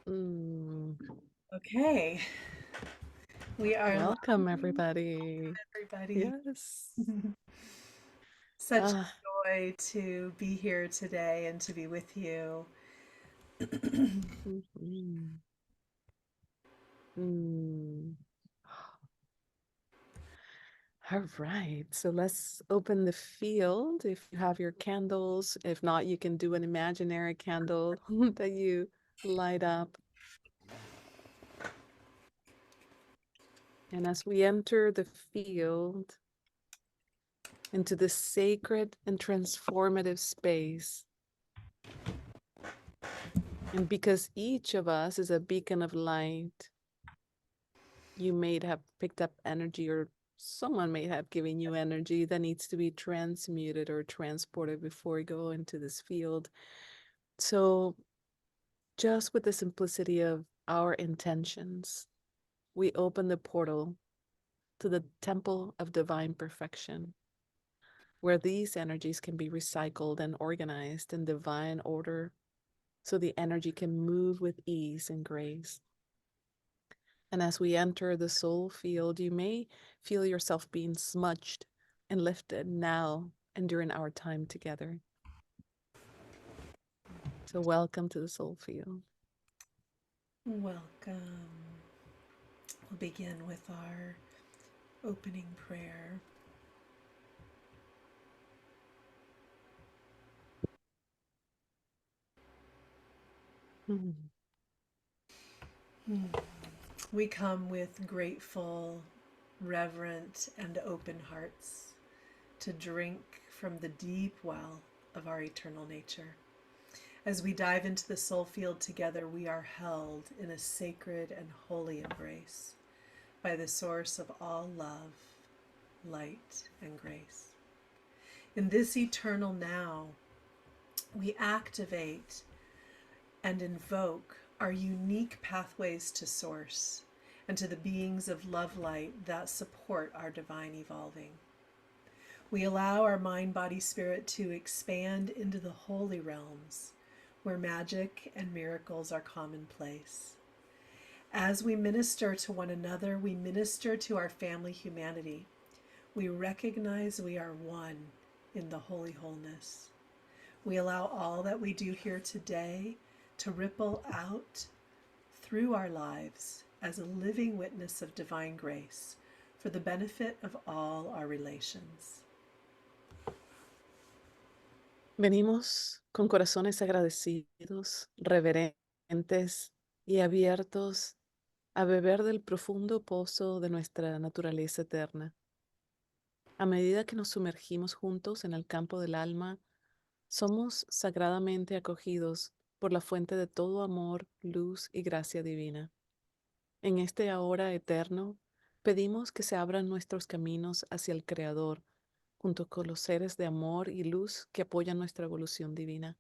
Mm. Okay, we are live, Welcome, everybody. everybody. Yes. Such Ah. a joy to be here today and to be with you. Mhm. Mm. All right. So let's open the field. If you have your candles, if not, you can do an imaginary candle that you light up. And as we enter the field into this sacred and transformative space, and because each of us is a beacon of light, you may have picked up energy, or someone may have given you energy that needs to be transmuted or transported before you go into this field. So, just with the simplicity of our intentions, we open the portal to the temple of divine perfection, where these energies can be recycled and organized in divine order so the energy can move with ease and grace. And as we enter the soul field, you may feel yourself being smudged and lifted now and during our time together. So, welcome to the soul field. Welcome. We'll begin with our opening prayer. Mm. We come with grateful, reverent, and open hearts to drink from the deep well of our eternal nature. As we dive into the soul field together, we are held in a sacred and holy embrace by the source of all love, light, and grace. In this eternal now, we activate and invoke our unique pathways to source and to the beings of love light that support our divine evolving. We allow our mind, body, spirit to expand into the holy realms where magic and miracles are commonplace. As we minister to one another, we minister to our family humanity. We recognize we are one in the holy wholeness. We allow all that we do here today to ripple out through our lives as a living witness of divine grace for the benefit of all our relations. Venimos con corazones agradecidos, reverentes y abiertos a beber del profundo pozo de nuestra naturaleza eterna. A medida que nos sumergimos juntos en el campo del alma, somos sagradamente acogidos por la fuente de todo amor, luz y gracia divina. En este ahora eterno, pedimos que se abran nuestros caminos hacia el Creador, junto con los seres de amor y luz que apoyan nuestra evolución divina.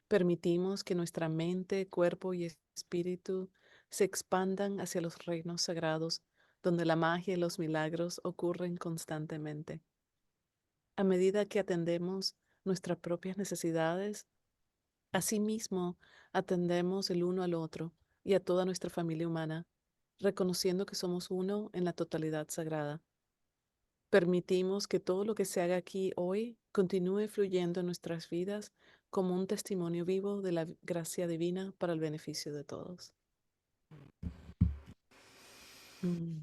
Permitimos que nuestra mente, cuerpo y espíritu se expandan hacia los reinos sagrados, donde la magia y los milagros ocurren constantemente. A medida que atendemos nuestras propias necesidades, asimismo atendemos el uno al otro y a toda nuestra familia humana, reconociendo que somos uno en la totalidad sagrada. Permitimos que todo lo que se haga aquí hoy continúe fluyendo en nuestras vidas como un testimonio vivo de la gracia divina para el beneficio de todos. Mm.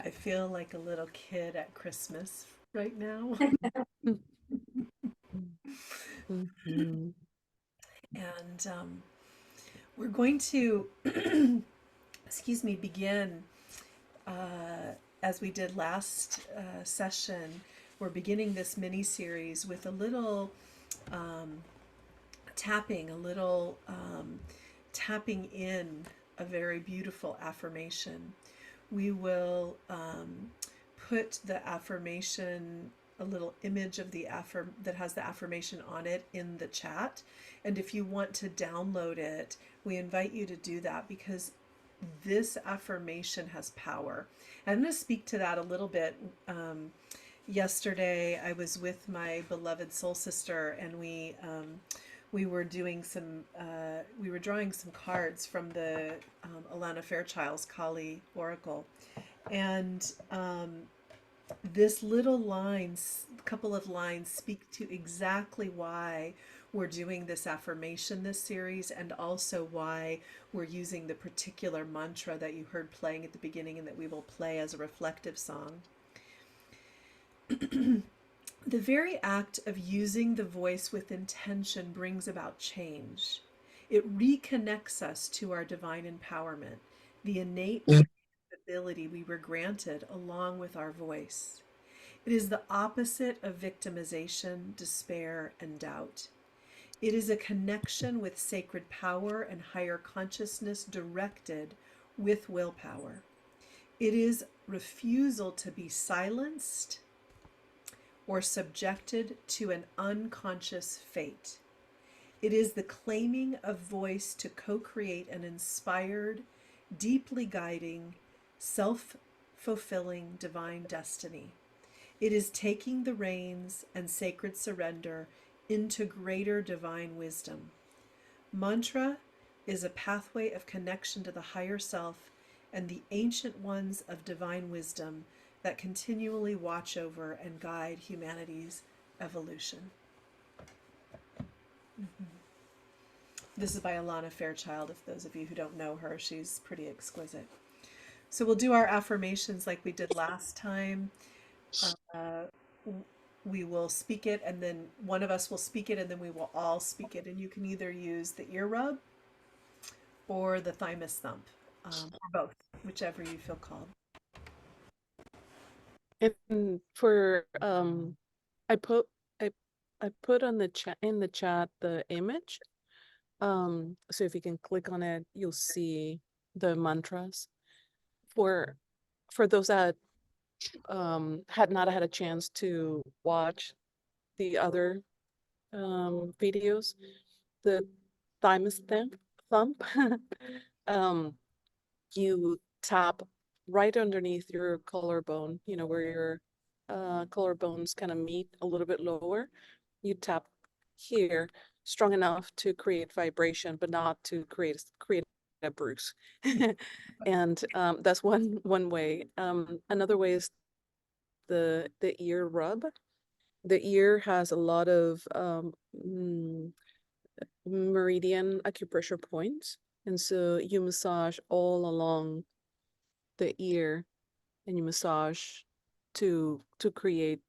I feel like a little kid at Christmas right now. Mm. Mhm. And we're going to, excuse me, begin as we did last session. We're beginning this mini series with a little tapping, a little tapping in a very beautiful affirmation. We will put the affirmation, a little image of the that has the affirmation on it in the chat. And if you want to download it, we invite you to do that because this affirmation has power. And I'm going to speak to that a little bit Yesterday I was with my beloved soul sister, and we were doing some we were drawing some cards from the Alana Fairchild's Kali Oracle, and this little lines, couple of lines, speak to exactly why we're doing this affirmation this series, and also why we're using the particular mantra that you heard playing at the beginning and that we will play as a reflective song. The very act of using the voice with intention brings about change. It reconnects us to our divine empowerment, the innate ability we were granted along with our voice. It is the opposite of victimization, despair, and doubt. It is a connection with sacred power and higher consciousness directed with willpower. It is refusal to be silenced or subjected to an unconscious fate. It is the claiming of voice to co create an inspired, deeply guiding, self fulfilling divine destiny. It is taking the reins and sacred surrender into greater divine wisdom. Mantra is a pathway of connection to the higher self and the ancient ones of divine wisdom that continually watch over and guide humanity's evolution. This is by Alana Fairchild. If those of you who don't know her, she's pretty exquisite. So we'll do our affirmations like we did last time. Uh, we will speak it, and then one of us will speak it, and then we will all speak it. And you can either use the ear rub or the thymus thump, or both, whichever you feel called. And for I put I I put on the chat in the chat the image. So if you can click on it, you'll see the mantras. For for those that had not had a chance to watch the other videos, the thymus thump, um, you tap right underneath your collarbone, where your collarbones kind of meet a little bit lower. You tap here strong enough to create vibration, but not to create a bruise. And that's one way. Another way is the ear rub. The ear has a lot of meridian acupressure points, and so you massage all along the ear, and you massage to create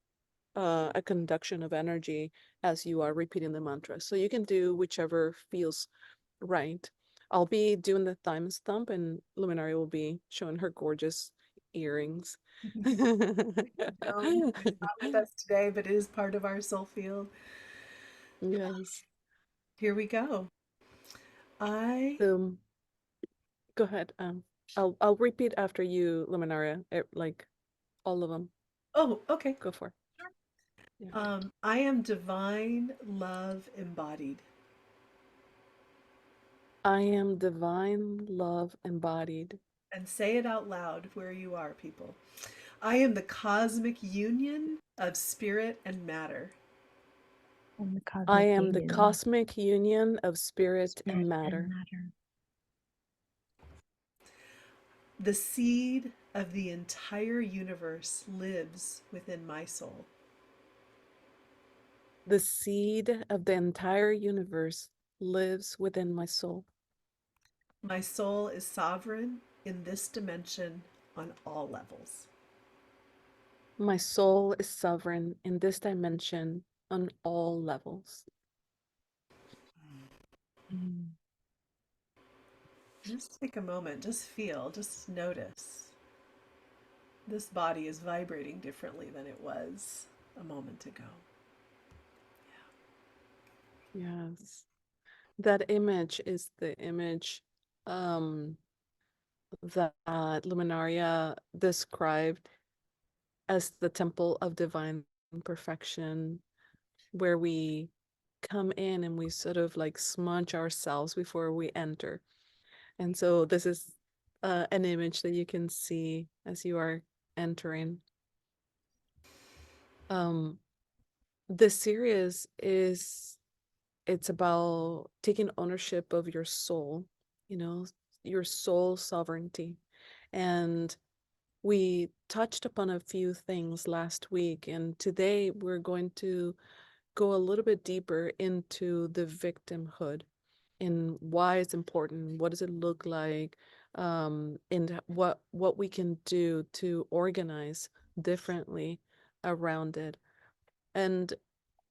a conduction of energy as you are repeating the mantra. So you can do whichever feels right. I'll be doing the thymus thump, and Luminari will be showing her gorgeous earrings. No, it's not with us today, but it is part of our soul field. Yes. Here we go. I, Um, Go ahead. I'll repeat after you, Luminaria. Like all of them. oh, okay. Go for it. Yeah. I am divine love embodied. I am divine love embodied. And say it out loud where you are, people. I am the cosmic union of spirit and matter, And the I cosmic am the union, cosmic union of spirit spirit and and matter. matter. the seed of the entire universe lives within my soul. The seed of the entire universe lives within my soul. My soul is sovereign in this dimension on all levels. My soul is sovereign in this dimension on all levels. Mm. Just take a moment, just feel, just notice. This body is vibrating differently than it was a moment ago. Yes. That image is the image that Luminaria described as the temple of divine perfection, where we come in and we sort of like smudge ourselves before we enter. And so this is an image that you can see as you are entering. Um, this series it's about taking ownership of your soul, you know, your soul sovereignty. And we touched upon a few things last week, and today we're going to go a little bit deeper into the victimhood and why it's important, what does it look like, and what we can do to organize differently around it. And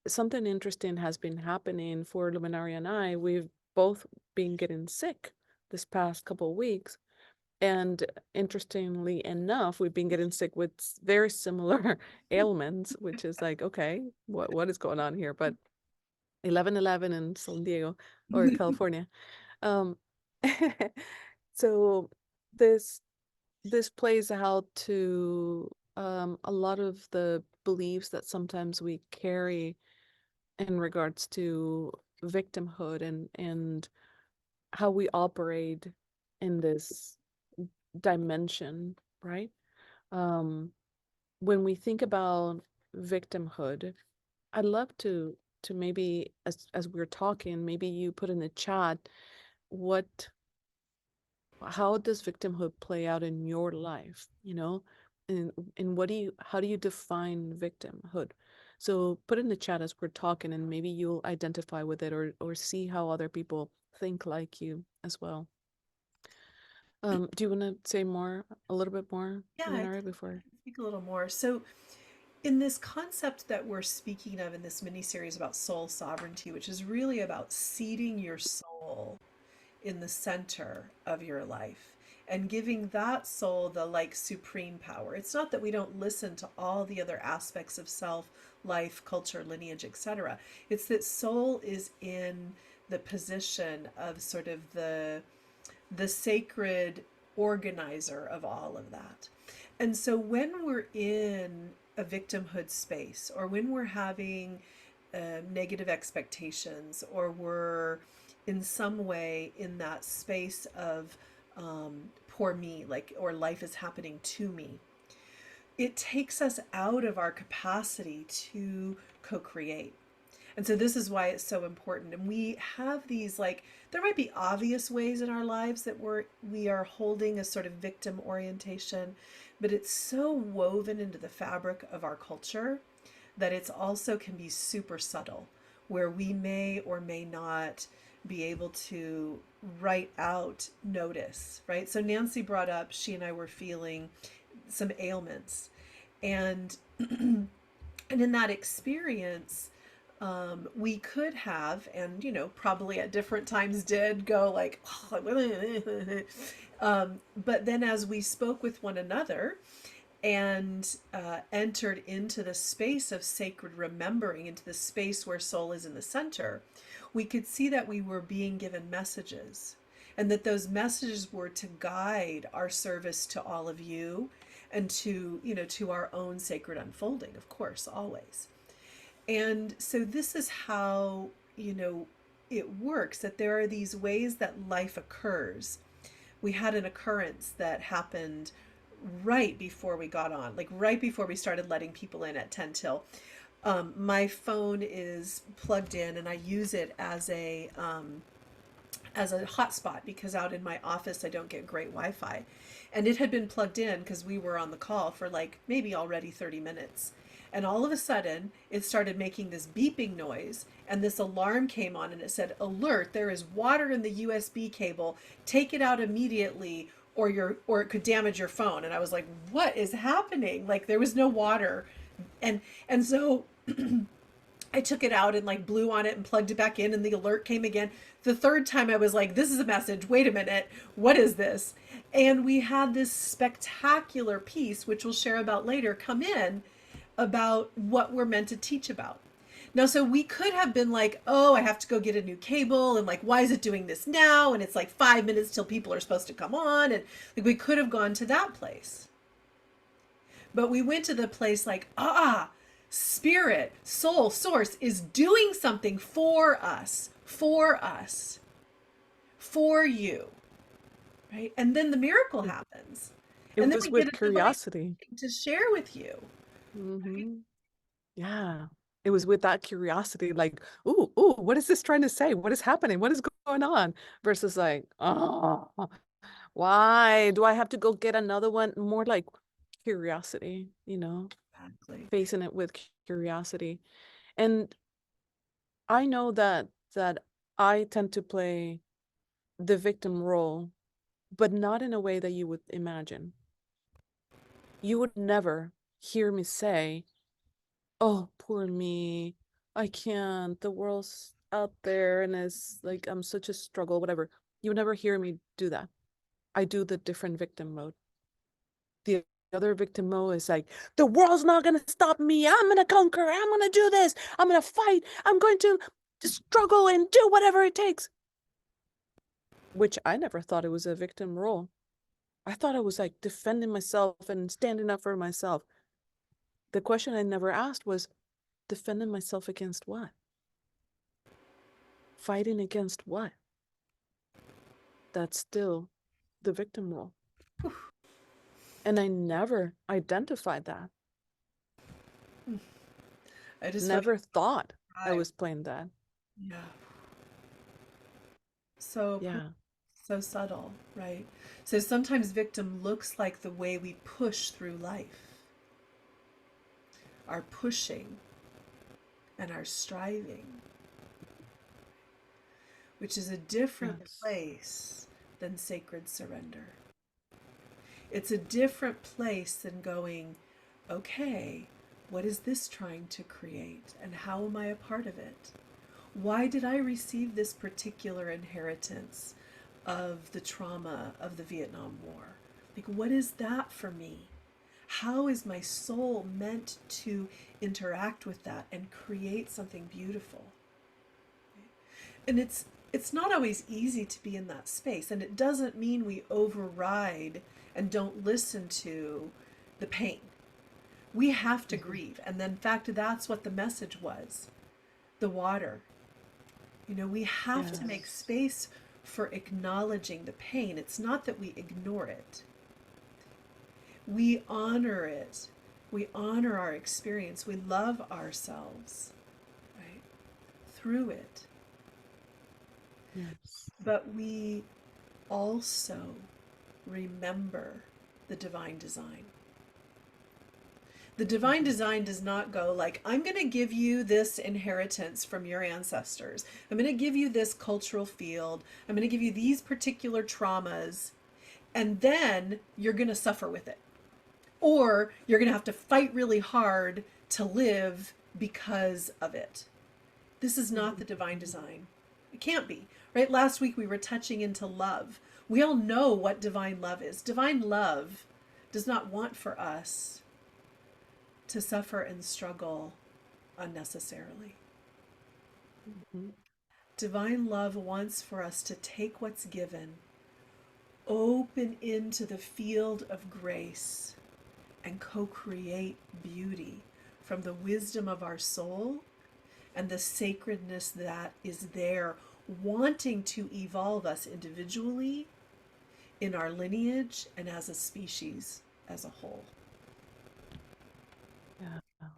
something interesting has been happening for Luminari and I. We've both been getting sick this past couple of weeks. And interestingly enough, we've been getting sick with very similar ailments, which is like, okay, what is going on here? But 11:11 in San Diego or California. Um, so this this plays out to a lot of the beliefs that sometimes we carry in regards to victimhood and how we operate in this dimension, right? Um, when we think about victimhood, I'd love to maybe as we're talking, maybe you put in the chat what how does victimhood play out in your life, you know? And what do you how do you define victimhood? So put in the chat as we're talking and maybe you'll identify with it or see how other people think like you as well. Do you want to say more, a little bit more, Yeah, Luminary, before? I can speak a little more. So, in this concept that we're speaking of in this mini series about soul sovereignty, which is really about seating your soul in the center of your life and giving that soul the like supreme power. It's not that we don't listen to all the other aspects of self, life, culture, lineage, etc. It's that soul is in the position of sort of the sacred organizer of all of that. And so when we're in a victimhood space or when we're having negative expectations or we're in some way in that space of poor me, like, or life is happening to me, it takes us out of our capacity to co create. And so this is why it's so important. And we have these like there might be obvious ways in our lives that we are holding a sort of victim orientation, but it's so woven into the fabric of our culture that it's also can be super subtle where we may or may not be able to write out notice, right? So Nancy brought up she and I were feeling some ailments and and in that experience we could have, and probably at different times did go like, but then as we spoke with one another and entered into the space of sacred remembering, into the space where soul is in the center, we could see that we were being given messages and that those messages were to guide our service to all of you and to our own sacred unfolding, of course, always. And so this is how, it works, that there are these ways that life occurs. We had an occurrence that happened right before we got on, like right before we started letting people in at 10 till. My phone is plugged in and I use it as a hotspot because out in my office I don't get great Wi-Fi. And it had been plugged in because we were on the call for like maybe already 30 minutes. And all of a sudden, it started making this beeping noise, and this alarm came on, and it said, "Alert! There is water in the USB cable. Take it out immediately, or it could damage your phone." And I was like, "What is happening?" Like there was no water, and so I took it out and like blew on it and plugged it back in, and the alert came again. The third time I was like, this is a message. Wait a minute. What is this? And we had this spectacular piece, which we'll share about later, come in about what we're meant to teach about. Now, so we could have been like, oh, I have to go get a new cable. And like, why is it doing this now? And it's like 5 minutes till people are supposed to come on. And like, we could have gone to that place. But we went to the place like, spirit, soul, source is doing something for us, for you, right? And then the miracle It, happens. it And then was we get with a divine curiosity. to share with you. Hmm. Yeah. It was with that curiosity, like, ooh, what is this trying to say? What is happening? What is going on? Versus like, oh, why do I have to go get another one? More like curiosity, Exactly. facing it with curiosity. And I know that I tend to play the victim role, but not in a way that you would imagine. You would never hear me say, oh, poor me. I can't. The world's out there and it's like I'm such a struggle, whatever. You would never hear me do that. I do the different victim mode. The other victim mode is like, the world's not going to stop me. I'm going to conquer. I'm going to do this. I'm going to fight. I'm going to struggle and do whatever it takes. Which I never thought it was a victim role. I thought I was like defending myself and standing up for myself. The question I never asked was, defending myself against what? Fighting against what? That's still the victim role. And I never identified that. I just want to Never thought I describe. was playing that. Yeah. So Yeah. so subtle, right? So sometimes victim looks like the way we push through life, our pushing and our striving, which is a different Yes. place than sacred surrender. It's a different place than going, okay, what is this trying to create and how am I a part of it? Why did I receive this particular inheritance of the trauma of the Vietnam War? Like, what is that for me? How is my soul meant to interact with that and create something beautiful? And it's not always easy to be in that space, and it doesn't mean we override and don't listen to the pain. We have to Mm-hmm. grieve, and then in fact that's what the message was. The water, we have to make Yes. space for acknowledging the pain. It's not that we ignore it. We honor it. We honor our experience. We love ourselves, right? Through it. Yes. But we also remember the divine design. The divine Mm-hmm. design does not go like, I'm going to give you this inheritance from your ancestors. I'm going to give you this cultural field. I'm going to give you these particular traumas. And then you're going to suffer with it. Or you're going to have to fight really hard to live because of it. This is not Mm-hmm. the divine design. It can't be, right? Last week we were touching into love. We all know what divine love is. Divine love does not want for us to suffer and struggle unnecessarily. Mm-hmm. Divine love wants for us to take what's given, open into the field of grace, and co create beauty from the wisdom of our soul and the sacredness that is there, wanting to evolve us individually, in our lineage, and as a species as a whole. Yeah.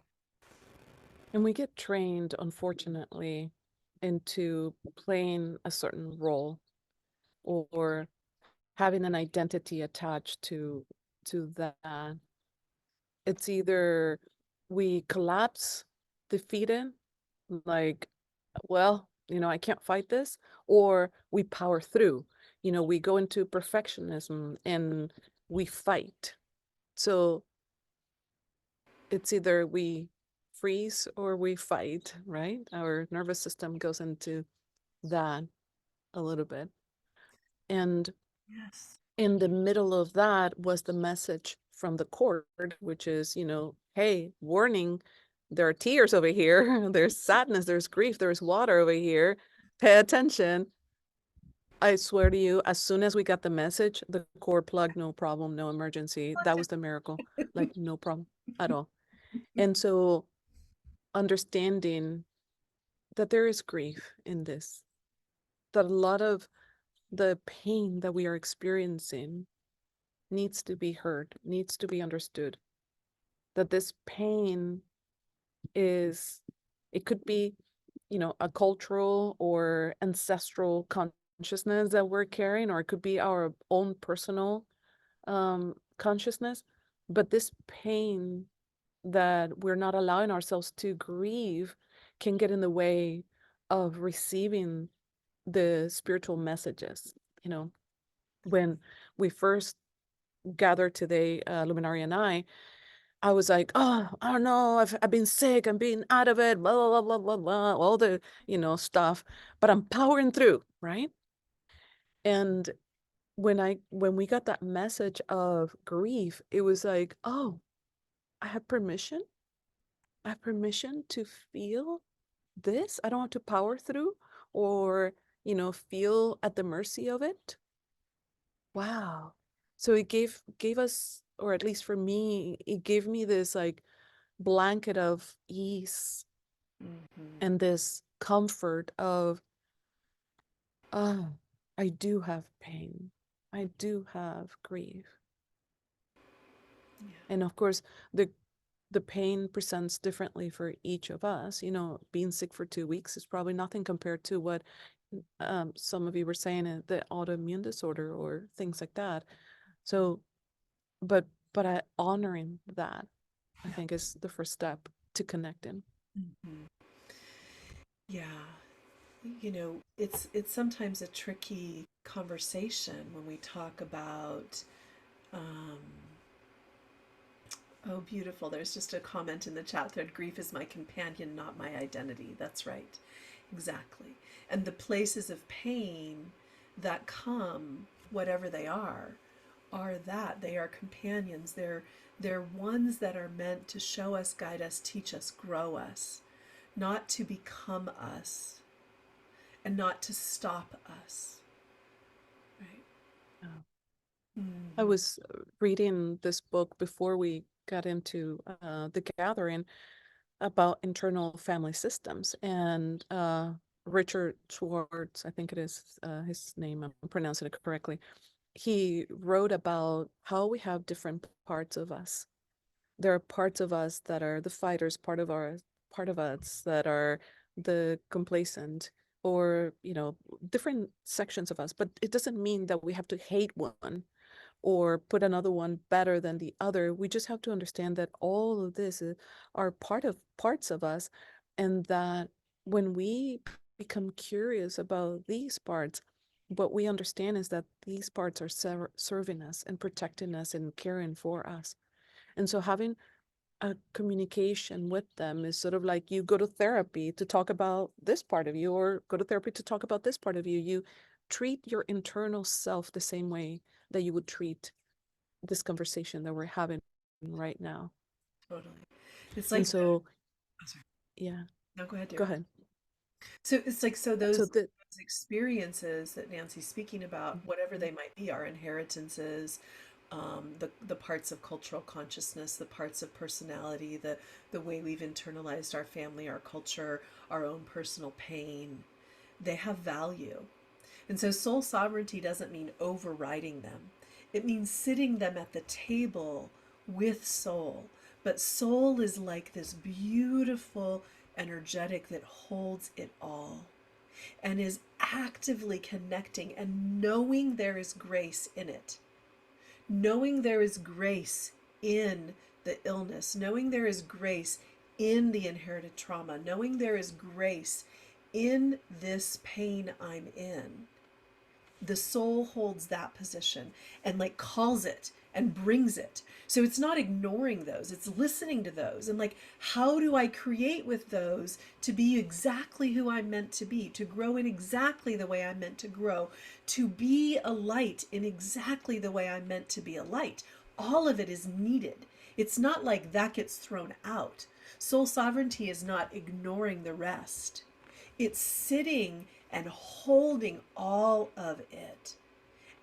And we get trained, unfortunately, into playing a certain role or having an identity attached to that. It's either we collapse, defeated, like, well, I can't fight this, or we power through. We go into perfectionism and we fight. So it's either we freeze or we fight, right? Our nervous system goes into that a little bit. And Yes. in the middle of that was the message from the court, which is, hey, warning, there are tears over here, there's sadness, there's grief, there's water over here. Pay attention. I swear to you, as soon as we got the message, the cord plugged, no problem, no emergency. That was the miracle. Like, no problem at all. And so understanding that there is grief in this, that a lot of the pain that we are experiencing needs to be heard, needs to be understood. That this pain is, it could be, a cultural or ancestral consciousness that we're carrying, or it could be our own personal consciousness. But this pain that we're not allowing ourselves to grieve can get in the way of receiving the spiritual messages. When we first gathered today, Luminari and I was like, oh, I don't know, I've been sick, I'm being out of it, blah, blah, blah, blah, blah, all the, stuff, but I'm powering through, right? And when we got that message of grief, it was like, oh, I have permission. I have permission to feel this. I don't have to power through or, feel at the mercy of it. Wow. So it gave us, or at least for me, it gave me this like blanket of ease Mm-hmm. and this comfort of, oh, I do have pain. I do have grief. Yeah. And of course, the pain presents differently for each of us. Being sick for 2 weeks is probably nothing compared to what some of you were saying, the autoimmune disorder or things like that. So, but honoring that, I Yeah. think, is the first step to connecting. Mm-hmm. Yeah. It's sometimes a tricky conversation when we talk about um, oh, beautiful. There's just a comment in the chat thread: grief is my companion, not my identity. That's right. Exactly. And the places of pain that come, whatever they are that. They are companions. They're ones that are meant to show us, guide us, teach us, grow us, not to become us and not to stop us. Right? Oh. I Mm-hmm. was reading this book before we got into the gathering about internal family systems, and Richard Schwartz, I think it is his name, I'm pronouncing it correctly. He wrote about how we have different parts of us. There are parts of us that are the fighters, part of us that are the complacent, or different sections of us. But it doesn't mean that we have to hate one or put another one better than the other. We just have to understand that all of this are parts of us, and that when we become curious about these parts, what we understand is that these parts are serving us and protecting us and caring for us. And so having a communication with them is sort of like you go to therapy to talk about this part of you, or go to therapy to talk about this part of you. You treat your internal self the same way that you would treat this conversation that we're having right now. Totally. It's And like, so, oh, sorry. yeah, No, go ahead, go dear. ahead. So it's like, so So those the experiences that Nancy's speaking about, whatever they might be, our inheritances, the parts of cultural consciousness, the parts of personality, the way we've internalized our family, our culture, our own personal pain, they have value. And so soul sovereignty doesn't mean overriding them. It means sitting them at the table with soul. But soul is like this beautiful energetic that holds it all and is actively connecting and knowing there is grace in it. Knowing there is grace in the illness, knowing there is grace in the inherited trauma, knowing there is grace in this pain I'm in. The soul holds that position and like calls it and brings it. So it's not ignoring those, it's listening to those and like, how do I create with those to be exactly who I'm meant to be, to grow in exactly the way I'm meant to grow, to be a light in exactly the way I'm meant to be a light. All of it is needed. It's not like that gets thrown out. Soul sovereignty is not ignoring the rest. It's sitting and holding all of it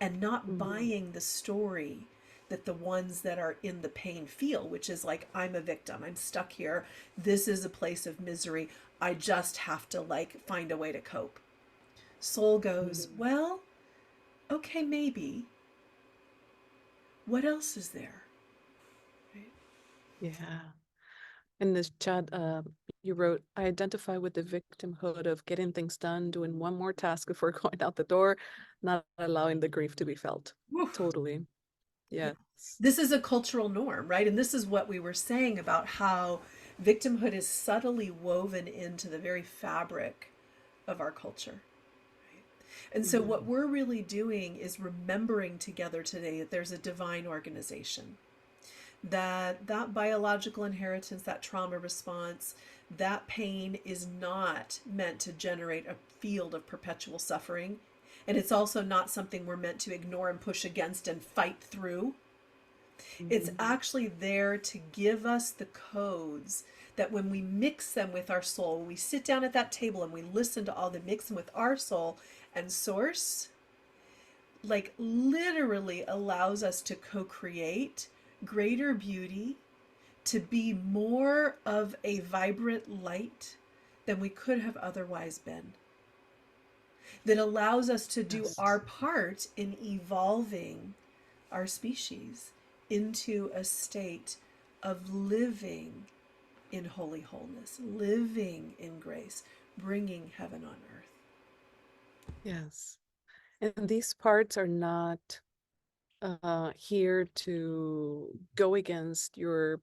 and not Mhm. buying the story that the ones that are in the pain feel, which is like, I'm a victim, I'm stuck here, this is a place of misery, I just have to like find a way to cope. Soul goes, Mhm. well, okay, maybe. What else is there? Right? Yeah. In this chat, you wrote, I identify with the victimhood of getting things done, doing one more task before going out the door, not allowing the grief to be felt. Woof. Totally. Yeah. Yes. This is a cultural norm, right? And this is what we were saying about how victimhood is subtly woven into the very fabric of our culture. And so, what Mhm. we're really doing is remembering together today that there's a divine organization, that biological inheritance, that trauma response, that pain is not meant to generate a field of perpetual suffering. And it's also not something we're meant to ignore and push against and fight through. It's Mhm. actually there to give us the codes that when we mix them with our soul, when we sit down at that table and we listen to all the mix them with our soul and source, like literally allows us to co-create greater beauty, to be more of a vibrant light than we could have otherwise been, that allows us to do Yes. our part in evolving our species into a state of living in holy wholeness, living in grace, bringing heaven on earth. Yes. And these parts are not here to go against your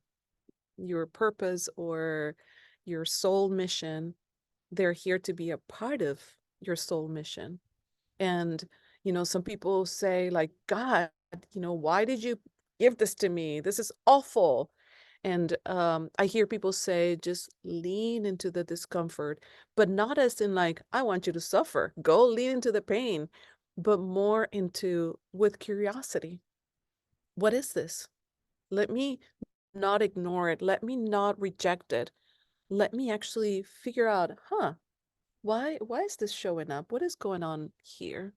purpose or your soul mission. They're here to be a part of your soul mission. And, some people say, like, God, why did you give this to me? This is awful. And I hear people say, just lean into the discomfort, but not as in, like, I want you to suffer. Go lean into the pain, but more into with curiosity. What is this? Let me not ignore it. Let me not reject it. Let me actually figure out, why is this showing up? What is going on here?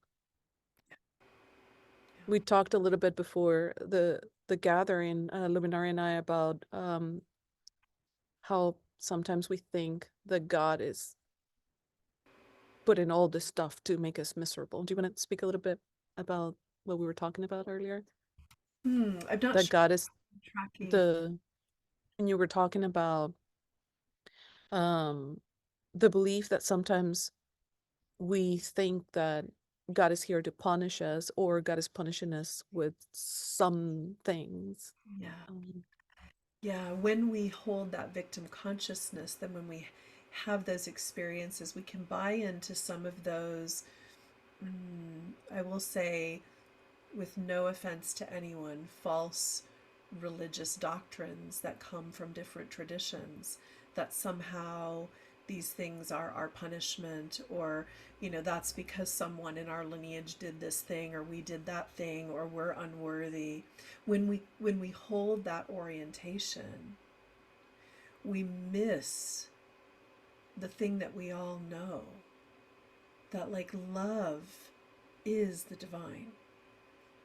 We talked a little bit before the gathering, Luminari and I, about how sometimes we think that God is putting all this stuff to make us miserable. Do you want to speak a little bit about what we were talking about earlier? I'm not That sure God is I'm tracking. the, and you were talking about um the belief that sometimes we think that God is here to punish us, or God is punishing us with some things. Yeah. Um, Yeah. When we hold that victim consciousness, then when we have those experiences, we can buy into some of those, I will say, with no offense to anyone, false religious doctrines that come from different traditions, that somehow these things are our punishment, or that's because someone in our lineage did this thing or we did that thing or we're unworthy. When we hold that orientation, we miss the thing that we all know, that like love is the divine,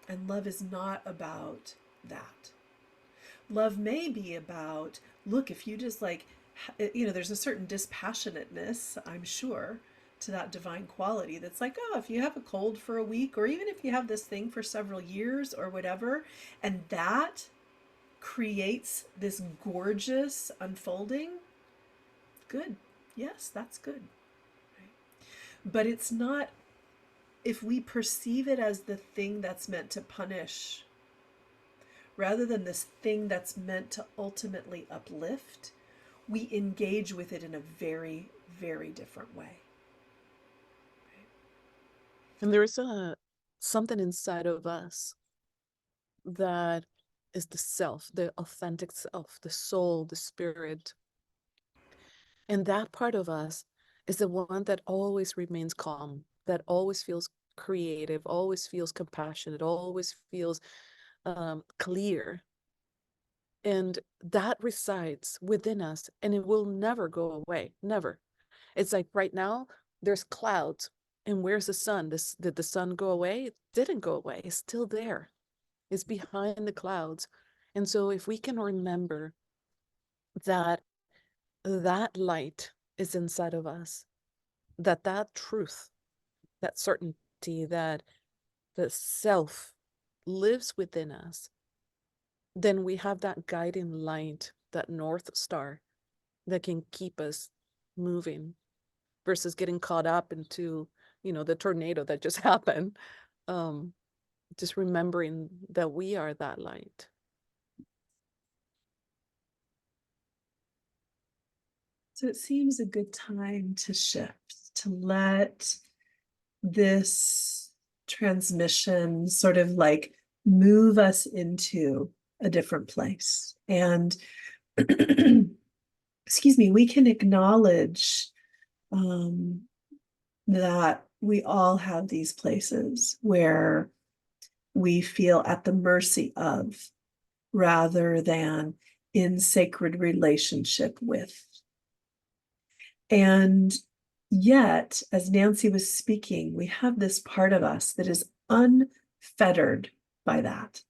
and love is not about that. Love may be about, look, if you just like, there's a certain dispassionateness, I'm sure, to that divine quality that's like, oh, if you have a cold for a week, or even if you have this thing for several years or whatever, and that creates this gorgeous unfolding, good. Yes, that's good. But it's not, if we perceive it as the thing that's meant to punish rather than this thing that's meant to ultimately uplift, we engage with it in a very, very different way. and there's something inside of us that is the self, the authentic self, the soul, the spirit. And that part of us is the one that always remains calm, that always feels creative, always feels compassionate, always feels clear. And that resides within us, and it will never go away. Never. It's like right now, there's clouds. And where's the sun? Did the sun go away? It didn't go away. It's still there. It's behind the clouds. And so if we can remember that that light is inside of us, that truth, that certainty, that the self lives within us, then we have that guiding light, that North Star that can keep us moving versus getting caught up into, the tornado that just happened. Um, just remembering that we are that light. So it seems a good time to shift, to let this transmission sort of like move us into a different place. And excuse me, we can acknowledge that we all have these places where we feel at the mercy of rather than in sacred relationship with. And yet, as Nancy was speaking, we have this part of us that is unfettered by that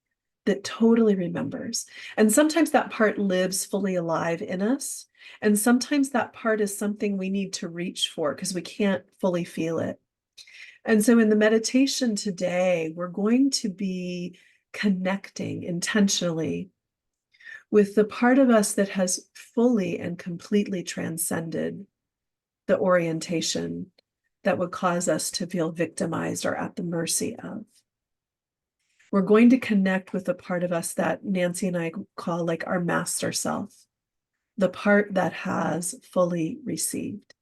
totally remembers. And sometimes that part lives fully alive in us. And sometimes that part is something we need to reach for because we can't fully feel it. And so in the meditation today, we're going to be connecting intentionally with the part of us that has fully and completely transcended the orientation that would cause us to feel victimized or at the mercy of. We're going to connect with the part of us that Nancy and I call like our master self, the part that has fully received.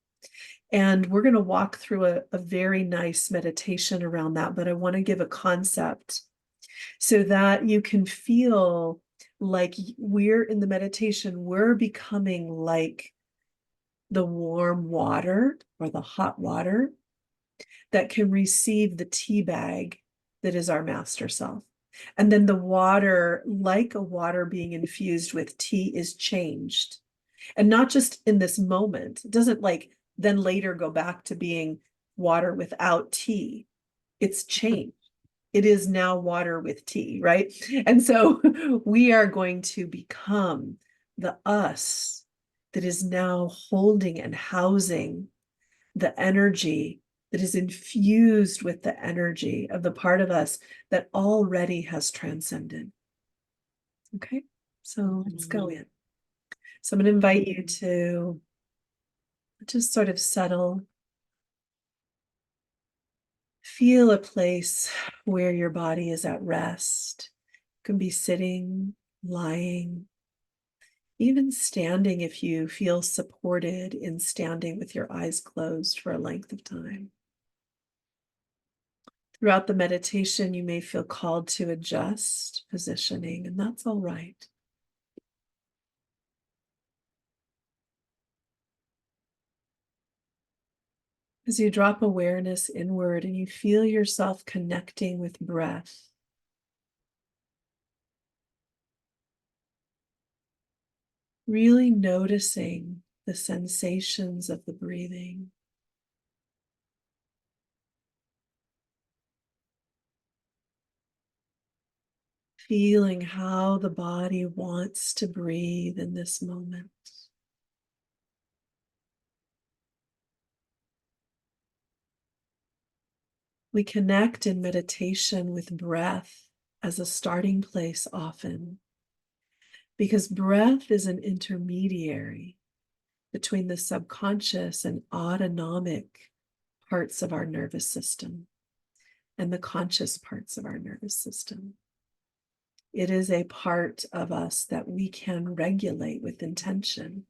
And we're going to walk through a very nice meditation around that, but I want to give a concept so that you can feel like we're in the meditation, we're becoming like the warm water or the hot water that can receive the tea bag that is our master self. And then the water, like a water being infused with tea, is changed. And not just in this moment, it doesn't like then later go back to being water without tea. It's changed. It is now water with tea, right? And so we are going to become the us that is now holding and housing the energy that is infused with the energy of the part of us that already has transcended. Okay, so let's go in. So I'm going to invite you to just sort of settle. Feel a place where your body is at rest. You can be sitting, lying, even standing if you feel supported in standing with your eyes closed for a length of time. Throughout the meditation, you may feel called to adjust positioning, and that's all right. As you drop awareness inward and you feel yourself connecting with breath, really noticing the sensations of the breathing. Feeling how the body wants to breathe in this moment. We connect in meditation with breath as a starting place often, because breath is an intermediary between the subconscious and autonomic parts of our nervous system and the conscious parts of our nervous system. It is a part of us that we can regulate with intention,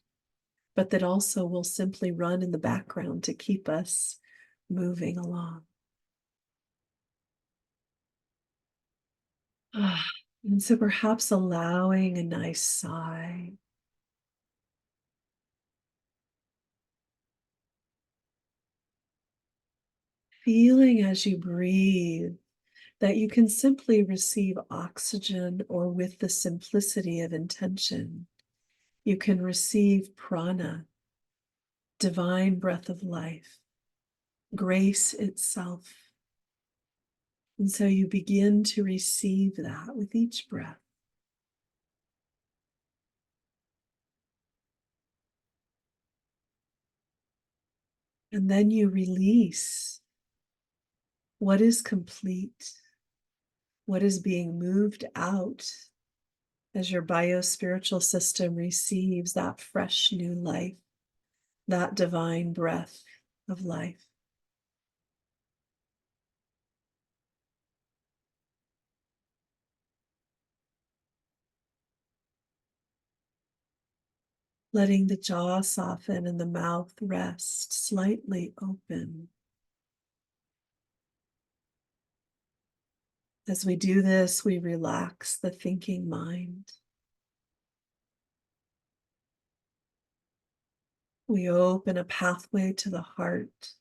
but that also will simply run in the background to keep us moving along. And so perhaps allowing a nice sigh. Feeling as you breathe that you can simply receive oxygen, or with the simplicity of intention, you can receive prana, divine breath of life, grace itself. And so you begin to receive that with each breath. And then you release what is complete, what is being moved out as your biospiritual system receives that fresh new life, that divine breath of life. Letting the jaw soften and the mouth rest slightly open. As we do this, we relax the thinking mind. We open a pathway to the heart.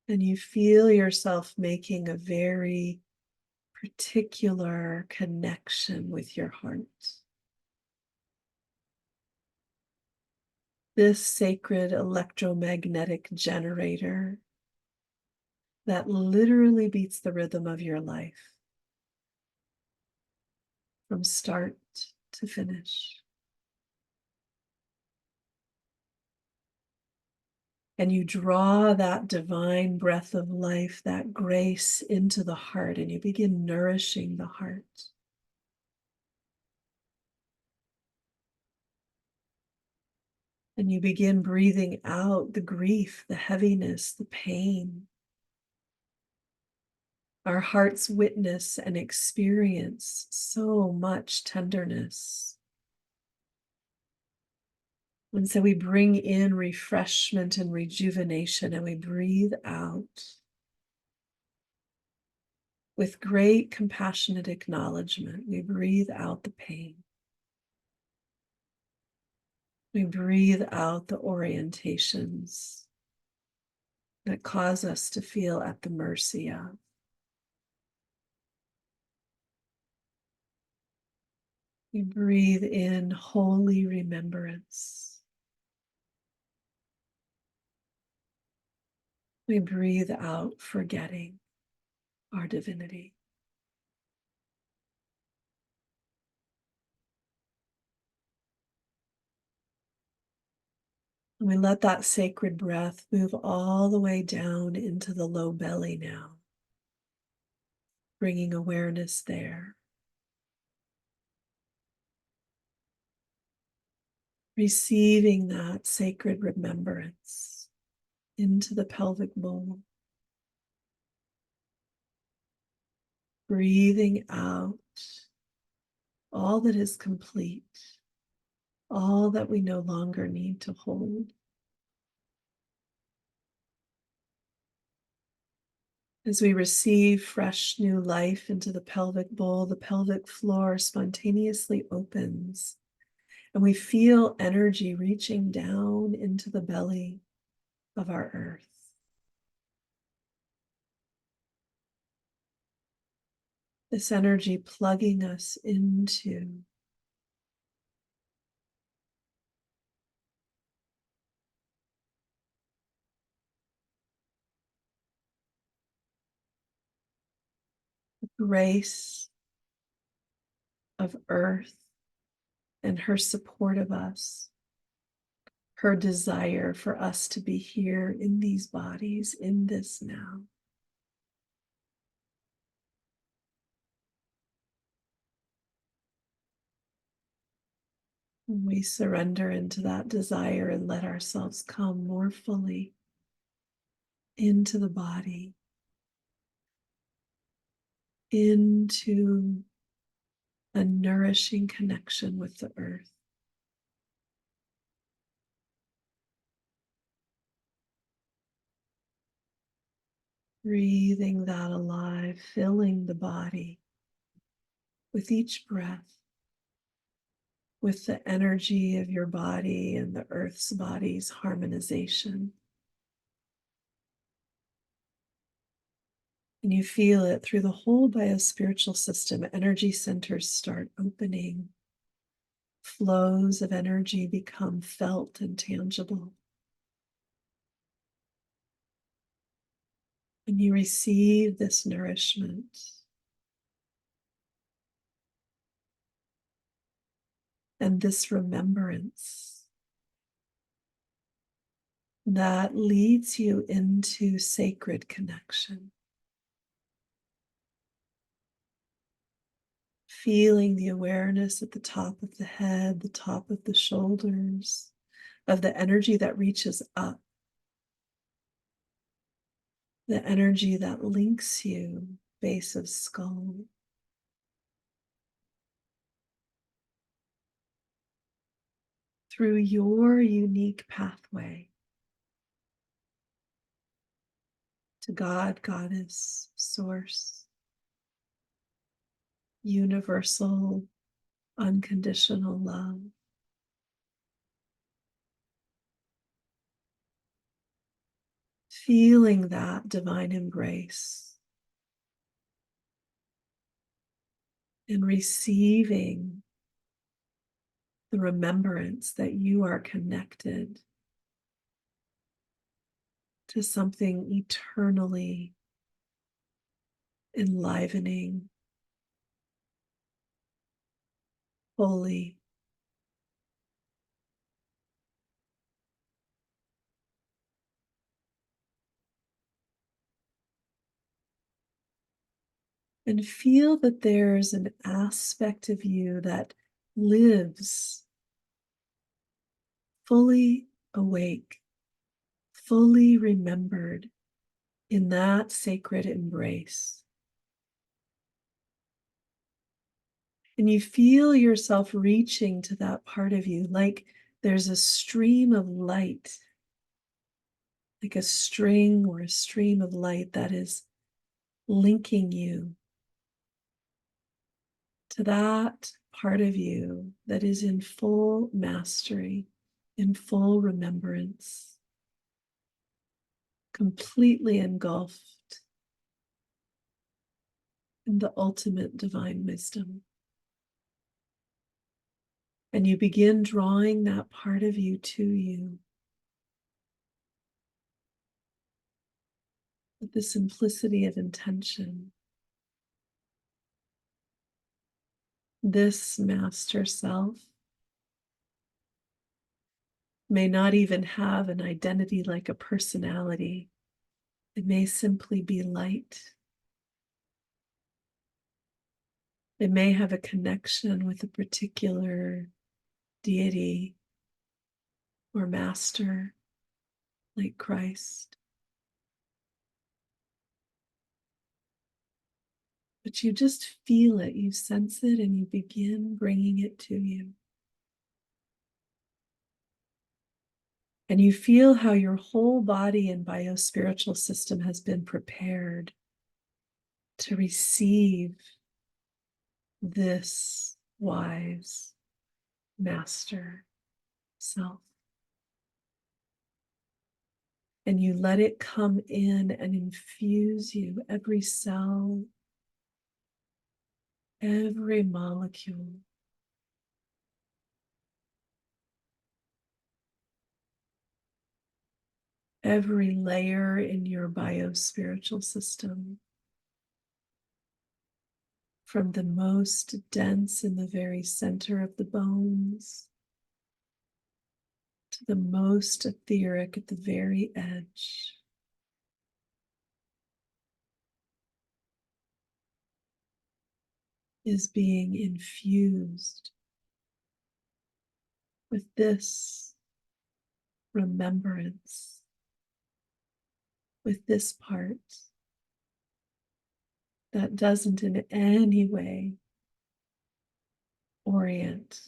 And you feel yourself making a very particular connection with your heart. This sacred electromagnetic generator that literally beats the rhythm of your life from start to finish. And you draw that divine breath of life, that grace into the heart, and you begin nourishing the heart. And you begin breathing out the grief, the heaviness, the pain. Our hearts witness and experience so much tenderness. And so we bring in refreshment and rejuvenation, and we breathe out with great compassionate acknowledgement. We breathe out the pain. We breathe out the orientations that cause us to feel at the mercy of. We breathe in holy remembrance. We breathe out forgetting our divinity. And we let that sacred breath move all the way down into the low belly now, bringing awareness there. Receiving that sacred remembrance into the pelvic bowl. Breathing out all that is complete, all that we no longer need to hold. As we receive fresh new life into the pelvic bowl, the pelvic floor spontaneously opens, and we feel energy reaching down into the belly of our earth. This energy plugging us into the grace of earth and her support of us, her desire for us to be here in these bodies, in this now. And we surrender into that desire and let ourselves come more fully into the body, into a nourishing connection with the earth. Breathing that alive, filling the body with each breath, with the energy of your body and the earth's body's harmonization. And you feel it through the whole biospiritual system. Energy centers start opening. Flows of energy become felt and tangible. And you receive this nourishment. And this remembrance that leads you into sacred connection. Feeling the awareness at the top of the head, the top of the shoulders, of the energy that reaches up, the energy that links you, base of skull, through your unique pathway to God, Goddess, Source, universal, unconditional love. Feeling that divine embrace and receiving the remembrance that you are connected to something eternally enlivening, holy, and feel that there's an aspect of you that lives fully awake, fully remembered in that sacred embrace. And you feel yourself reaching to that part of you like there's a stream of light, like a string or a stream of light that is linking you to that part of you that is in full mastery, in full remembrance, completely engulfed in the ultimate divine wisdom. And you begin drawing that part of you to you with the simplicity of intention. This master self may not even have an identity like a personality. It may simply be light. It may have a connection with a particular deity or master like Christ. But you just feel it, you sense it, and you begin bringing it to you. And you feel how your whole body and biospiritual system has been prepared to receive this wise master self. And you let it come in and infuse you, every cell, every molecule. Every layer in your biospiritual system, from the most dense in the very center of the bones to the most etheric at the very edge. Is being infused with this remembrance, with this part that doesn't in any way orient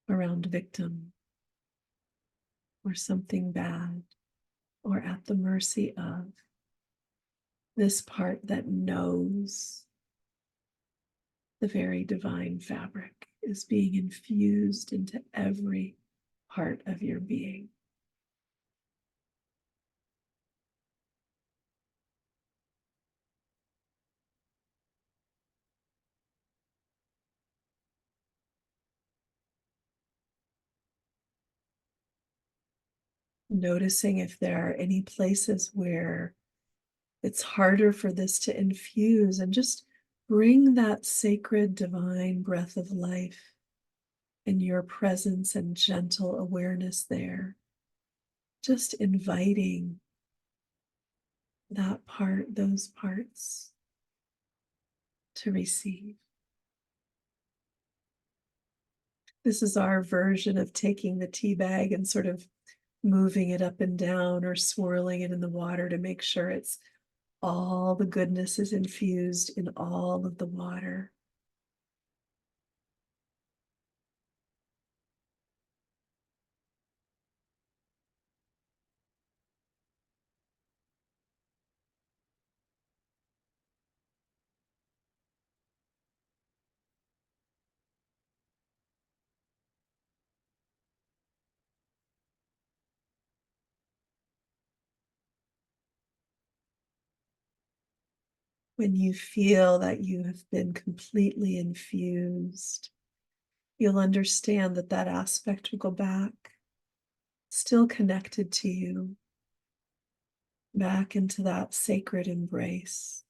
around victim or something bad or at the mercy of. This part that knows the very divine fabric is being infused into every part of your being. Noticing if there are any places where it's harder for this to infuse, and just bring that sacred divine breath of life and your presence and gentle awareness there. just inviting that part, those parts to receive. This is our version of taking the tea bag and sort of moving it up and down or swirling it in the water to make sure it's all the goodness is infused in all of the water. When you feel that you have been completely infused, you'll understand that that aspect will go back, still connected to you, back into that sacred embrace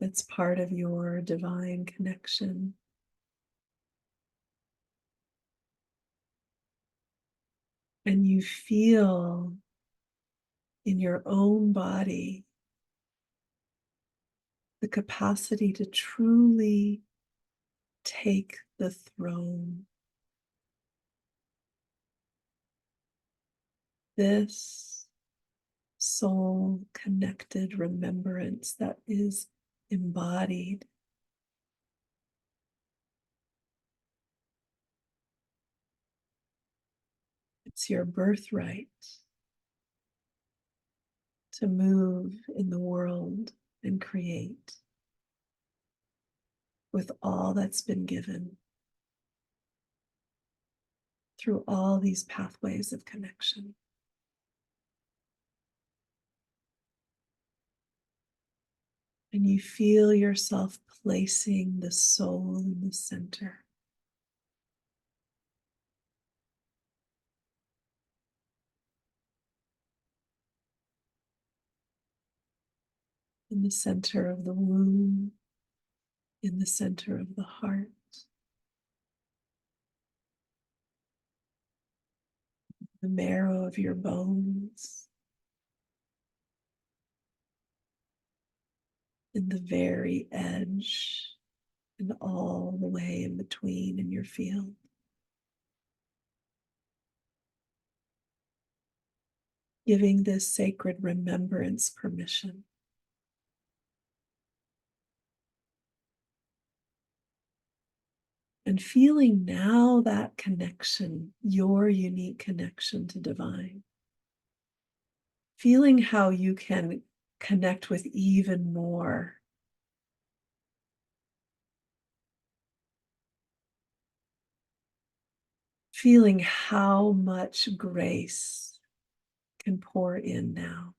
that's part of your divine connection. And you feel in your own body the capacity to truly take the throne. This soul connected remembrance that is embodied. It's your birthright to move in the world and create with all that's been given through all these pathways of connection. And you feel yourself placing the soul in the center. In the center of the womb, in the center of the heart, the marrow of your bones, in the very edge, and all the way in between in your field. Giving this sacred remembrance permission. And feeling now that connection, your unique connection to divine. Feeling how you can connect with even more. Feeling how much grace can pour in now.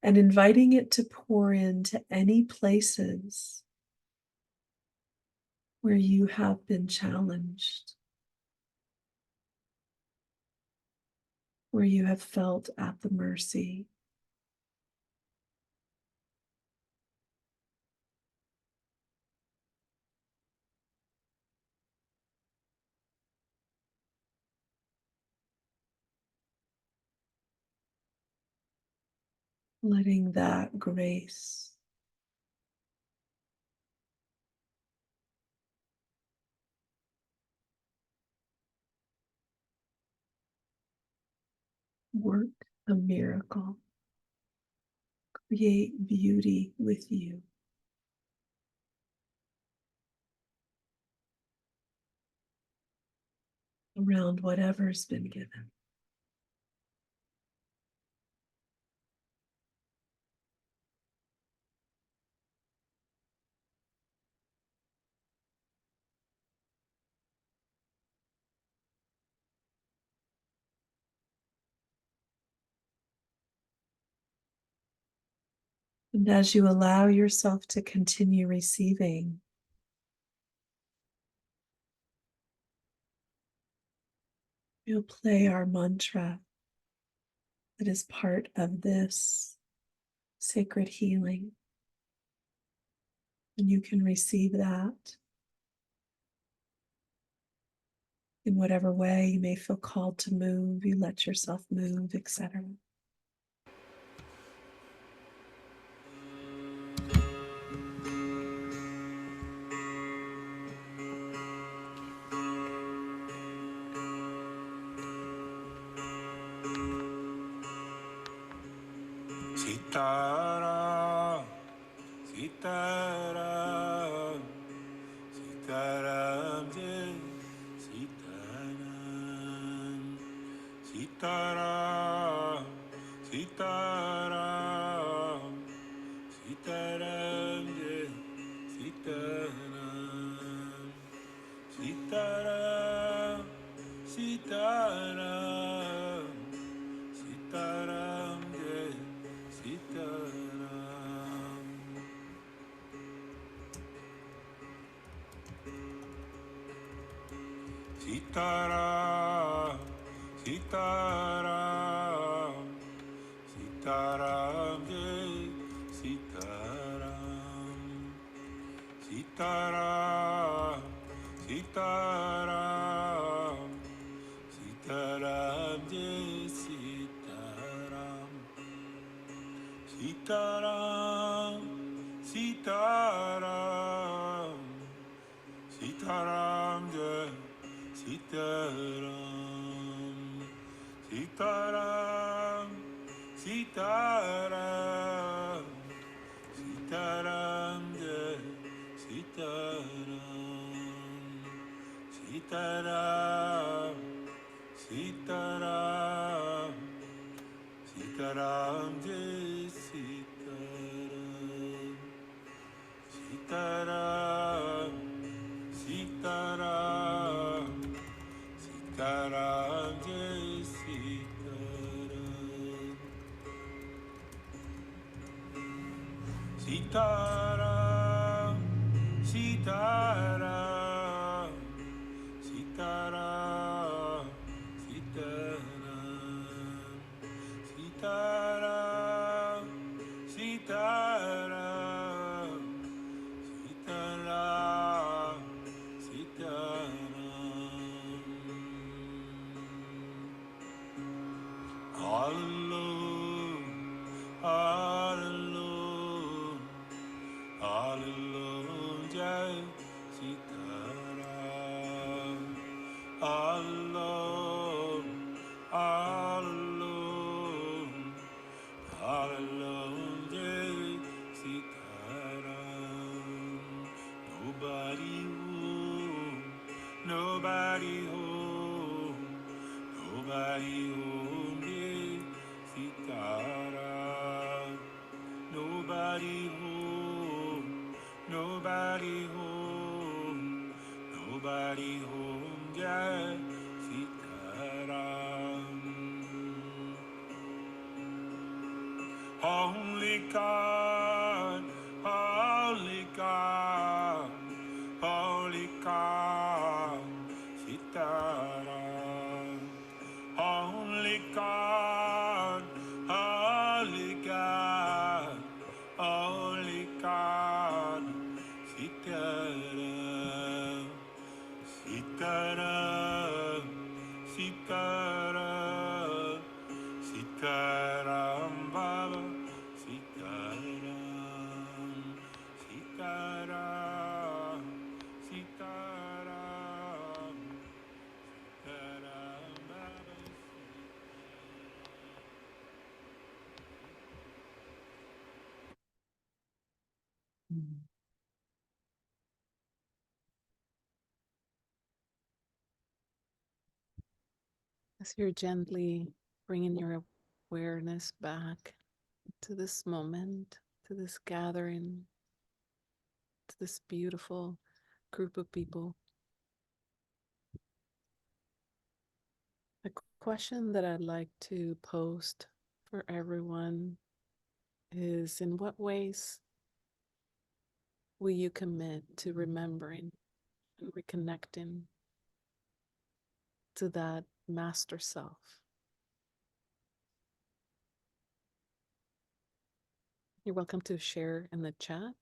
And inviting it to pour into any places where you have been challenged, where you have felt at the mercy. Letting that grace work a miracle, create beauty with you around whatever's been given. And as you allow yourself to continue receiving, you'll play our mantra that is part of this sacred healing. And you can receive that. In whatever way you may feel called to move, you let yourself move, etc. Sitaram, Sitaram, Sitaram, Jai Sitaram, Sitaram, Sitaram, Sitaram, Jai Sitaram, Sitaram, Sitaram, Sitaram, Jai Sitaram. Sitaram, Sitaram, Sitaram, Jai Sitaram, Sitaram, Sitaram, Sitaram, Jai Sitaram, Sitaram, Sitaram, Sitaram, Jai Sitaram, Sitaram, Sitaram, Sitaram, Jai Sitaram, Sitaram, Sitaram, Sitaram, Jai Sitaram, Sitaram, Sitaram, Sitaram, Jai Sitaram, Sitaram, Sitaram, Sitaram, Sitaram, Sitaram, Sitaram, Sitaram, Sitaram. All alone, all alone, all alone, Jai Sitaram. All alone, all alone, all alone, Jai Sitaram. Nobody home, nobody home, nobody home, Jai Sitaram. Nobody home, nobody home, nobody home, Jai Sitaram. Only God, only God, only God, Sitaram. Only God, only God, only God, Sitaram, Sitaram, Sitaram, Sitaram Baba, Sitaram, Sitaram, Sitaram, Sitaram Baba. Mm. As you're gently bringing your awareness back to this moment, to this gathering, to this beautiful group of people, a question that I'd like to post for everyone is, in what ways will you commit to remembering and reconnecting to that master self? You're welcome to share in the chat.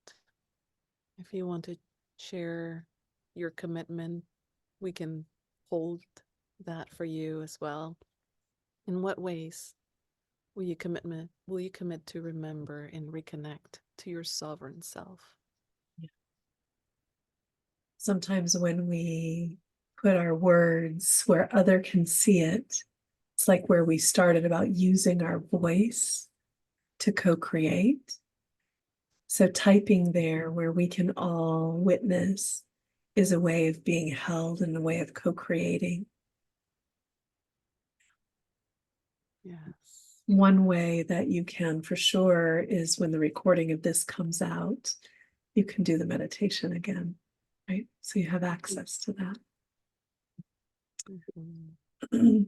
If you want to share your commitment, we can hold that for you as well. In what ways will you commit to remember and reconnect to your sovereign self? Sometimes when we put our words where other can see it, it's like where we started about using our voice to co-create. So typing there where we can all witness is a way of being held and a way of co-creating. Yes. One way that you can for sure is when the recording of this comes out, you can do the meditation again, right? So you have access to that. Mhm.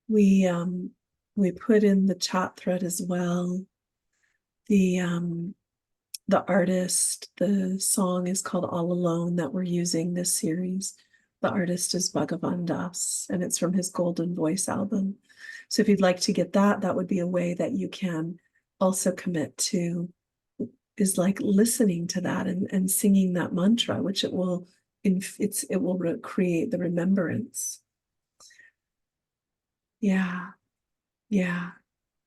We put in the chat thread as well the the artist. The song is called All Alone that we're using this series. The artist is Bhagavan Das, and it's from his Golden Voice album. So if you'd like to get that, that would be a way that you can also commit to, is like listening to that and singing that mantra, which it will create the remembrance. Yeah. Yeah.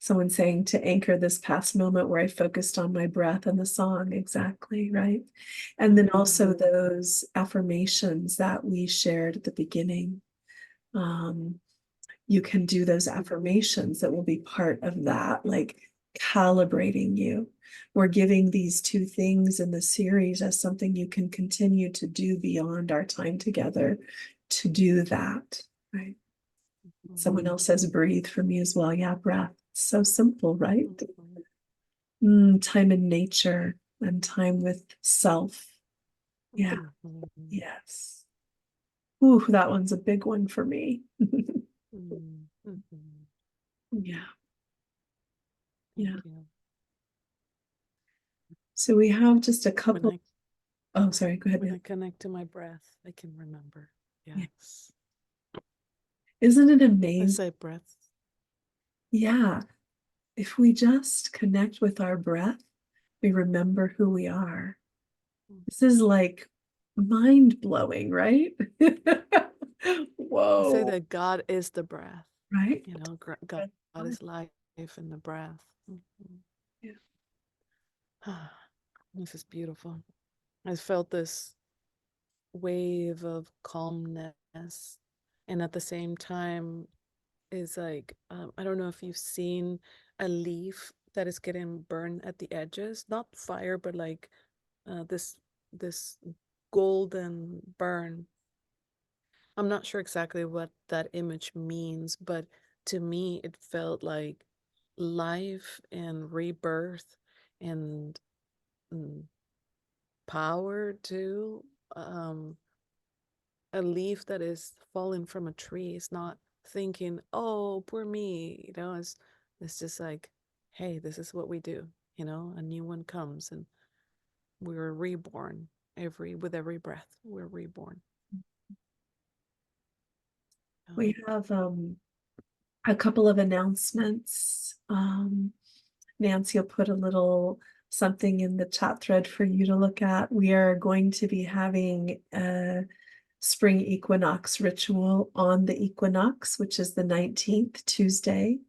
Someone saying to anchor this past moment where I focused on my breath and the song. Exactly, right? And then also those affirmations that we shared at the beginning. You can do those affirmations that will be part of that, like calibrating you. We're giving these two things in the series as something you can continue to do beyond our time together to do that, right? Someone else says breathe for me as well. Yeah, breath. So simple, right? Time in nature and time with self. Yeah. Yes. Ooh, that one's a big one for me. Yeah. Yeah. Thank you. So we have just a couple. When Oh, sorry. Go ahead. I connect to my breath, I can remember. Yeah. Yes. Isn't it I amazing? say breath. Yeah. If we just connect with our breath, we remember who we are. This is like mind blowing, right? I say Whoa. that God is the breath. Right? You know, God is life in the breath. Yeah. This is beautiful. I felt this wave of calmness, and at the same time, is like I don't know if you've seen a leaf that is getting burned at the edges, not fire, but like this golden burn. I'm not sure exactly what that image means, but to me, it felt like life and rebirth and mm, power too. Um, a leaf that is falling from a tree is not thinking, "Oh, poor me," it's just like, "Hey, this is what we do." A new one comes, and we're reborn with every breath. We're reborn. We have a couple of announcements. Nancy will put a little something in the chat thread for you to look at. We are going to be having a spring equinox ritual on the equinox, which is the 19th, Tuesday,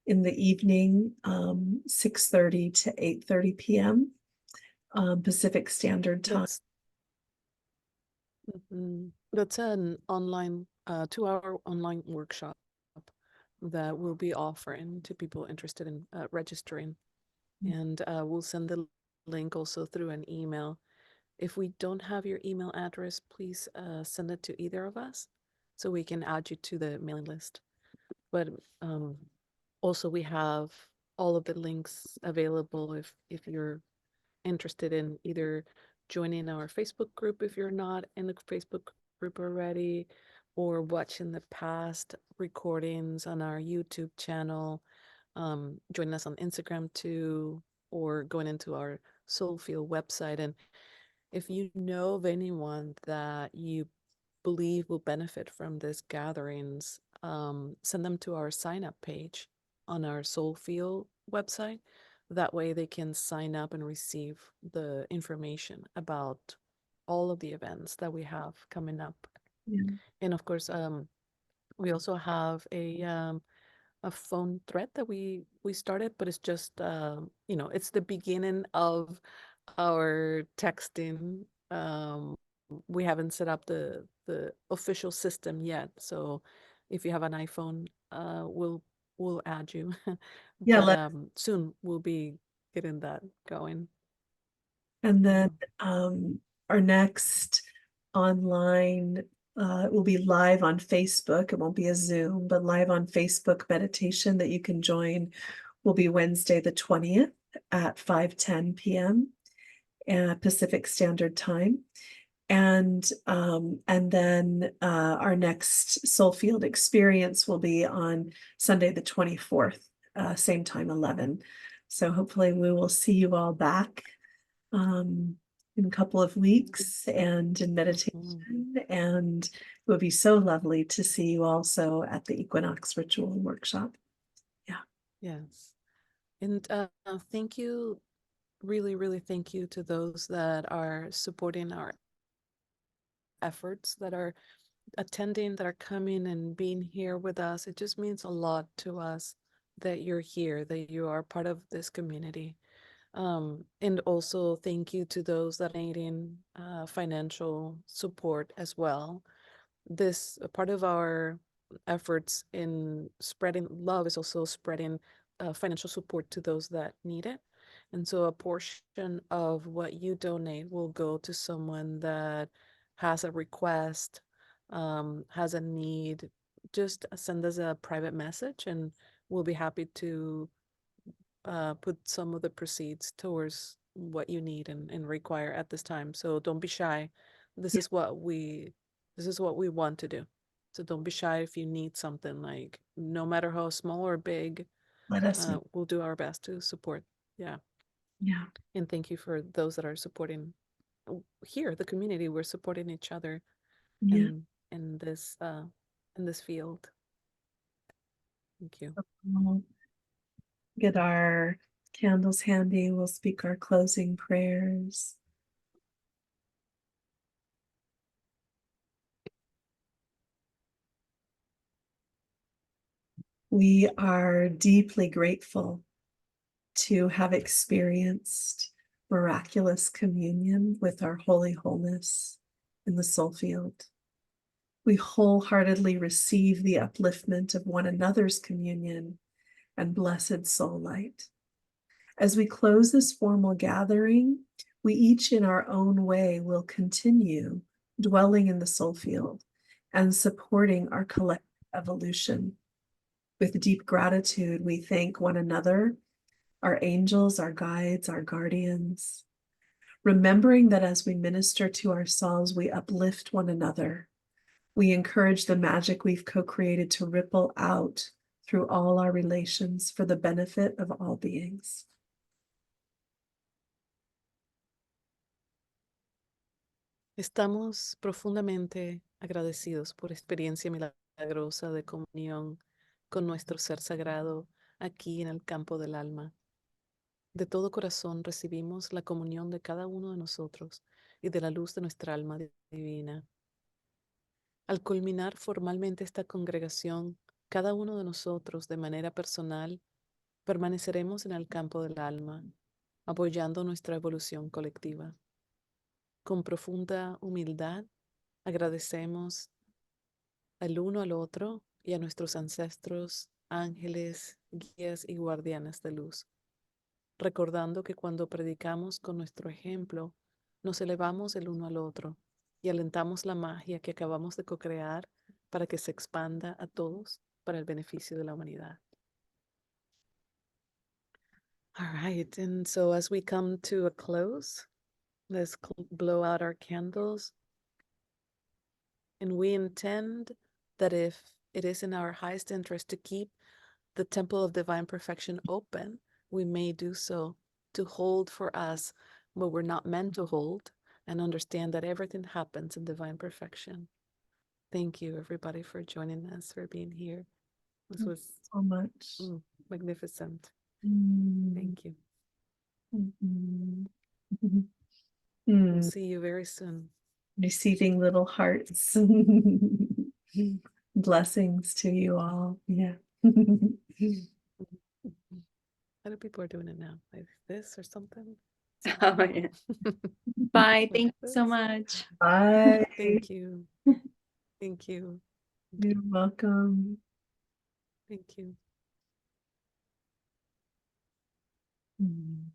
in the evening, 6:30 to 8:30 p.m. Pacific Standard Time. That's an online 2-hour online workshop that we'll be offering to people interested in registering. And we'll send the link also through an email. If we don't have your email address, please send it to either of us so we can add you to the mailing list. But also we have all of the links available if you're interested in either joining our Facebook group if you're not in the Facebook group already, or watching the past recordings on our YouTube channel, joining us on Instagram too, or going into our Soulfield website. And if you know of anyone that you believe will benefit from these gatherings, send them to our sign up page on our Soulfield website. That way they can sign up and receive the information about all of the events that we have coming up. Yeah. And of course, we also have a phone thread that we started, but it's just it's the beginning of our texting. We haven't set up the official system yet, so if you have an iPhone, we'll add you. Yeah, But soon we'll be getting that going. and then Yeah. our next online will be live on Facebook. It won't be a Zoom, but live on Facebook meditation that you can join will be Wednesday the 20th at 5:10 p.m. Pacific Standard Time. And then our next Soul Field experience will be on Sunday the 24th, same time, 11. So hopefully we will see you all back in a couple of weeks and in meditation. And it would be so lovely to see you also at the Equinox Ritual Workshop. Yeah. Yes. And thank you, really, really thank you to those that are supporting our efforts, that are attending, that are coming and being here with us. It just means a lot to us that you're here, that you are part of this community. And also thank you to those that are needing financial support as well. This part of our efforts in spreading love is also spreading financial support to those that need it. And so a portion of what you donate will go to someone that has a request, has a need. Just send us a private message and we'll be happy to put some of the proceeds towards what you need and require at this time. So don't be shy. This Yeah. is what we this is what we want to do. So don't be shy if you need something, like no matter how small or big, Let us know. we'll do our best to support. Yeah. Yeah. And thank you for those that are supporting here, the community. We're supporting each other Yeah. in in this uh in this field. Thank you. We'll get our candles handy. We'll speak our closing prayers. We are deeply grateful to have experienced miraculous communion with our holy wholeness in the soul field. We wholeheartedly receive the upliftment of one another's communion and blessed soul light. As we close this formal gathering, we each in our own way will continue dwelling in the soul field and supporting our collective evolution. With deep gratitude, we thank one another, our angels, our guides, our guardians, remembering that as we minister to ourselves, we uplift one another. We encourage the magic we've co-created to ripple out through all our relations for the benefit of all beings. Estamos profundamente agradecidos por experiencia milagrosa de comunión con nuestro ser sagrado aquí en el campo del alma. De todo corazón recibimos la comunión de cada uno de nosotros y de la luz de nuestra alma divina. Al culminar formalmente esta congregación, cada uno de nosotros de manera personal permaneceremos en el campo del alma, apoyando nuestra evolución colectiva. Con profunda humildad, agradecemos al uno al otro y a nuestros ancestros, ángeles, guías y guardianes de luz, recordando que cuando predicamos con nuestro ejemplo, nos elevamos el uno al otro y alentamos la magia que acabamos de co-crear para que se expanda a todos para el beneficio de la humanidad. All right, and so as we come to a close, let's blow out our candles. And we intend that if it is in our highest interest to keep the temple of divine perfection open, we may do so, to hold for us what we're not meant to hold, and understand that everything happens in divine perfection. Thank you, everybody, for joining us, for being here. This was So much. magnificent. Mm. Thank you. Mhm. We'll Mm. see you very soon. Receiving little hearts. Blessings to you all. Yeah. Other people are doing it now, like this or something. Oh, yeah. Bye. Like Thank you so this. much. Bye. Thank you. Thank you. You're welcome. Thank you. Mm.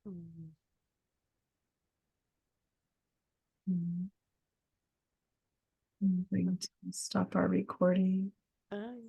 Mm. Mm. I'm going to stop our recording. Bye.